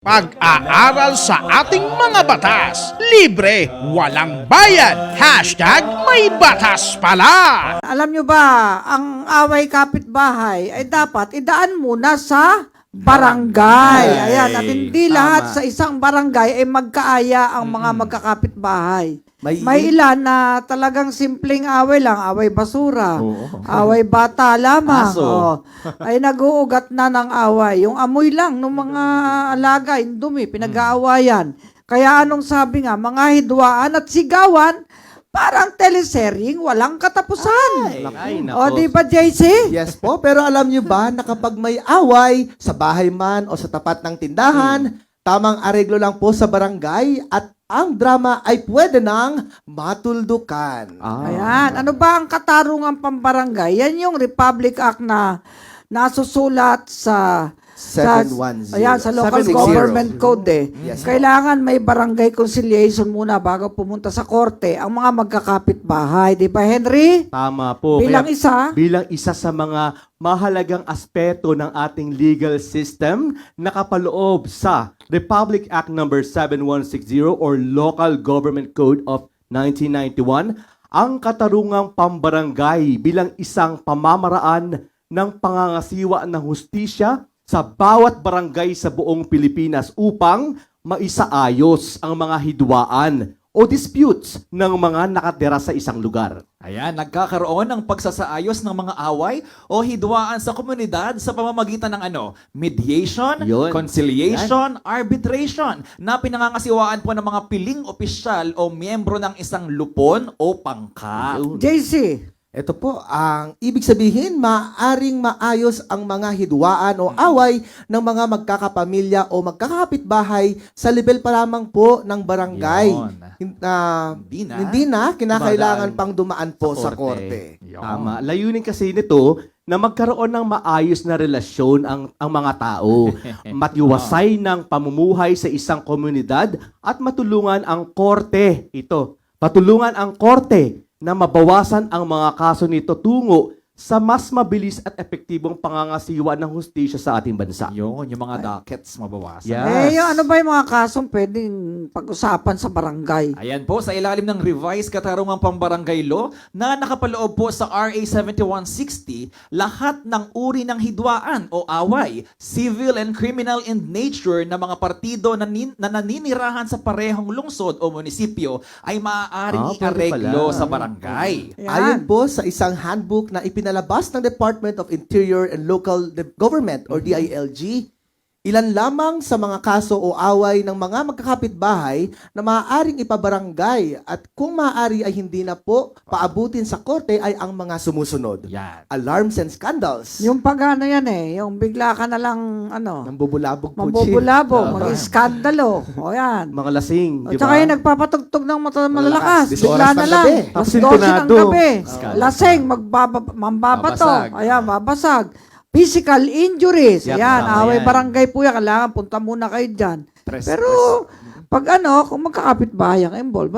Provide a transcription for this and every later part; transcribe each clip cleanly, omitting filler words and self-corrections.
Pag-aaral sa ating mga batas. Libre, walang bayad. Hashtag may batas pala. Alam nyo ba, ang away kapitbahay ay dapat idaan muna sa barangay. Ayan, at hindi lahat sa isang barangay ay magkaaya ang mga magkakapitbahay. May ilan na talagang simpleng away lang, away basura, away bata lamang, ay nag-uugat na ng away. Yung amoy lang ng mga alaga, yung dumi, pinag-aawayan. Kaya anong sabi nga, mga hidwaan at sigawan, parang teleserye, walang katapusan. O, di ba, JC? Yes po, pero alam nyo ba na kapag may away sa bahay man o sa tapat ng tindahan, tamang areglo lang po sa barangay at ang drama ay pwede nang matuldukan. Ayan. Ano ba ang katarungang pambarangay? Yan yung Republic Act na nasusulat sa 710. Ayan, sa Local 760. Government Code eh. Yes. Kailangan may barangay conciliation muna bago pumunta sa korte ang mga magkakapitbahay. Di ba, Henry? Tama po. Bilang Kaya, isa? bilang isa sa mga mahalagang aspeto ng ating legal system, nakapaloob sa Republic Act number 7160 or Local Government Code of 1991, ang katarungang pambarangay bilang isang pamamaraan ng pangangasiwa ng hustisya sa bawat barangay sa buong Pilipinas upang maisaayos ang mga hidwaan o disputes ng mga nakatira sa isang lugar. Ayan, nagkakaroon ng pagsasaayos ng mga away o hidwaan sa komunidad sa pamamagitan ng mediation, Yun. conciliation, arbitration na pinangangasiwaan po ng mga piling opisyal o miyembro ng isang lupon o pangkat. JC? Ito po, ang ibig sabihin, maaring maayos ang mga hidwaan o away ng mga magkakapamilya o magkakapitbahay sa level pa lamang po ng barangay. Yun. Hindi na kinakailangan Dumadaan pang dumaan po sa korte. Yun. Tama. Layunin kasi nito na magkaroon ng maayos na relasyon ang mga tao, matiwasay ng pamumuhay sa isang komunidad at matulungan ang korte. Patulungan ang korte na mabawasan ang mga kaso nito tungo sa mas mabilis at epektibong pangangasiwa ng hustisya sa ating bansa. Yun, yung mga dockets mabawasan. Yeah. Eh, yung ano ba yung mga kasong pwedeng pag-usapan sa barangay? Ayan po, sa ilalim ng revised katarungang pambarangay law na nakapaloob po sa RA 7160, lahat ng uri ng hidwaan o away, civil and criminal in nature na mga partido na naninirahan sa parehong lungsod o munisipyo ay maaaring pwede iareglo pala. sa barangay. Ayan. Ayon po sa isang handbook na ipinalabas ng Department of Interior and Local Government or DILG, ilan lamang sa mga kaso o away ng mga magkakapitbahay na maaaring ipabarangay at kung maaari ay hindi na po paabutin sa korte ay ang mga sumusunod. Yan. Alarms and scandals. Yung pag-ano yan yung bigla ka na lang, Nambubulabog po, mambubulabog, mag-iskandalo. O yan. Mga lasing, At di ba? saka yung nagpapatugtog ng malalakas. Malakas. Bigla na lang. Gabi. Alas 12 ng Sintonado. gabi. Laseng, mambabato. Babasag. Ayan, babasag. Physical injuries. Yan, Ayan, tama away yan. barangay po yan. Kailangan punta muna kayo dyan. Pero, pag kung magkakapitbahay ang involved,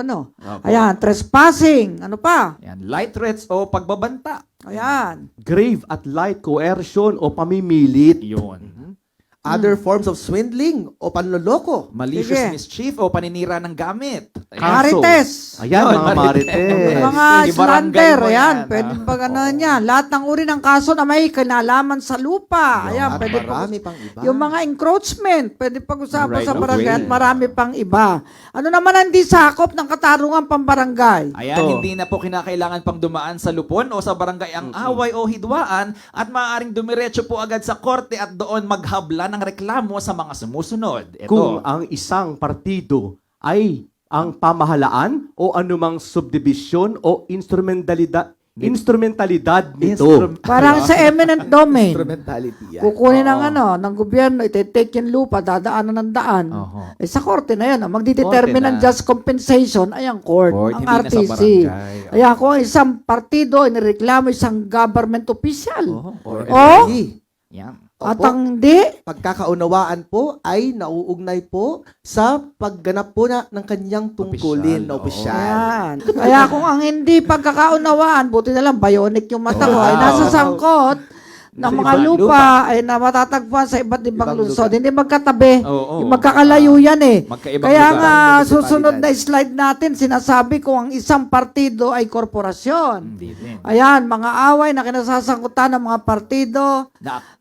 Ayan, trespassing. Ano pa? Yan, light threats o pagbabanta. Ayan. Grave at light coercion o pamimilit. Yun. Other forms of swindling o panloloko. Malicious Sige. mischief o paninira ng gamit. Kaso. Marites. Ayan, Yun, mga marites. Mga Yung barangay slander, mo ayan, yan. pwede pa gano'n yan. Lahat ng uri ng kaso na may kinalaman sa lupa. Ayan, At pwede marami pang iba. Yung mga encroachment, pwede pag-usapan Right sa of barangay way. at marami pang iba. Ano naman ang di sakop ng katarungan pambarangay? Ayan, Ito. hindi na po kinakailangan pang dumaan sa lupon o sa barangay ang away o hidwaan at maaaring dumiretso po agad sa korte at doon maghabla ng reklamo sa mga sumusunod. Kung Ito. ang isang partido ay ang pamahalaan o anumang subdivision o instrumentalidad nito. Parang sa eminent domain. Instrumentality yan. Kukunin ng gobyerno, iti-take yung lupa, dadaanan ng daan. Oho. Sa korte na yan. Magdidetermine Korte ng na. just compensation ay ang court, Court, ang hindi na sa RTC. barangay. Ayan, kung isang partido inireklamo isang government official. Or Oh? Yan. At Opo. ang di, Pagkakaunawaan po ay nauugnay po sa pagganap po ng kanyang tungkulin na opisyal. Ayan. Kaya kung ang hindi pagkakaunawaan, buti na lang bionic yung mata ko, ay nasa sangkot ng mga lupa ay na matatagpuan sa iba't ibang Ibang lungsod. lugar. Hindi magkatabi. Oo. Yung magkakalayo yan eh. Magkaibang Kaya lugar. nga, Municipalidad. susunod na slide natin, sinasabi ko ang isang partido ay korporasyon. Hindi din. Ayan, mga away na kinasasangkutan ng mga partido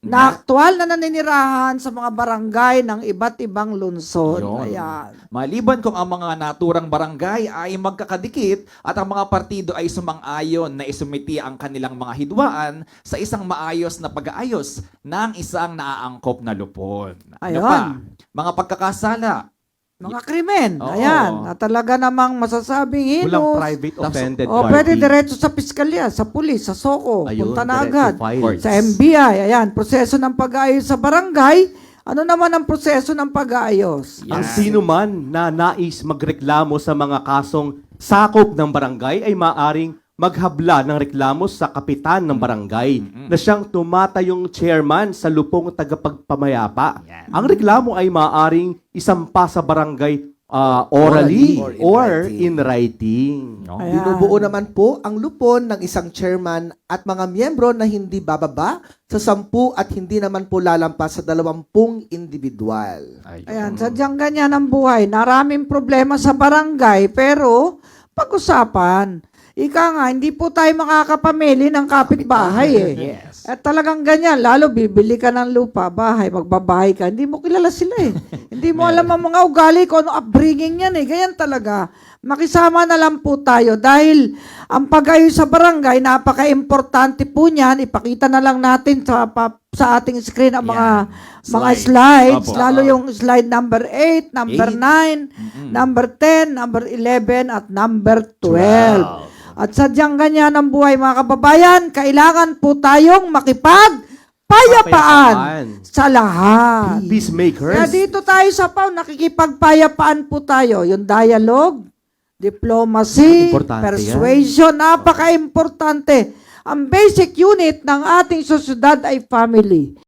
na aktual na naninirahan sa mga barangay ng iba't ibang lungsod. Yun. Ayan. Maliban kung ang mga naturang barangay ay magkakadikit at ang mga partido ay sumang-ayon na isumiti ang kanilang mga hidwaan sa isang maayos na pag-aayos ng isang naaangkop na lupon. Ano Ayun. pa? Mga pagkakasala. Mga krimen. Oo. Ayan. Na talaga namang masasabing Walang hinos. private offended O, party. pwede diretso sa piskalya, sa pulis, sa SOCO. Ayun, Punta na diretso agad. files. Sa NBI. Ayan. Proseso ng pag-aayos sa barangay. Ano naman ang proseso ng pag-aayos? Ang sino man na nais magreklamo sa mga kasong sakop ng barangay ay maaring maghabla ng reklamo sa kapitan ng barangay na siyang tumatayong chairman sa lupong tagapagpamayapa. Ang reklamo ay maaring isampa sa barangay orally or in writing. No? Ayan. Binubuo naman po ang lupon ng isang chairman at mga miyembro na hindi bababa sa 10 at hindi naman po lalampas sa 20 individual. Ayan, sadyang ganyan ang buhay. Naraming problema sa barangay, pero pag-usapan. Ika nga, hindi po tayo makakapamili ng kapitbahay eh. Yes. At talagang ganyan, lalo bibili ka ng lupa, bahay, magbabahay ka, hindi mo kilala sila eh. Hindi mo alam ang mga ugali ko, ano upbringing yan eh. Ganyan talaga. Makisama na lang po tayo dahil ang pag-ayos sa barangay, napaka-importante po niyan. Ipakita na lang natin sa ating screen ang mga slides, Opo. lalo yung slide number 8, number 9, number 10, number 11, at number 12. At sadyang ganyan ang buhay mga kababayan, kailangan po tayong makipagpayapaan sa lahat. Kaya Peacemakers. dito tayo sa PAW, nakikipagpayapaan po tayo. Yung dialogue, diplomacy, Importante persuasion, napaka-importante. Ang basic unit ng ating sosyedad ay family.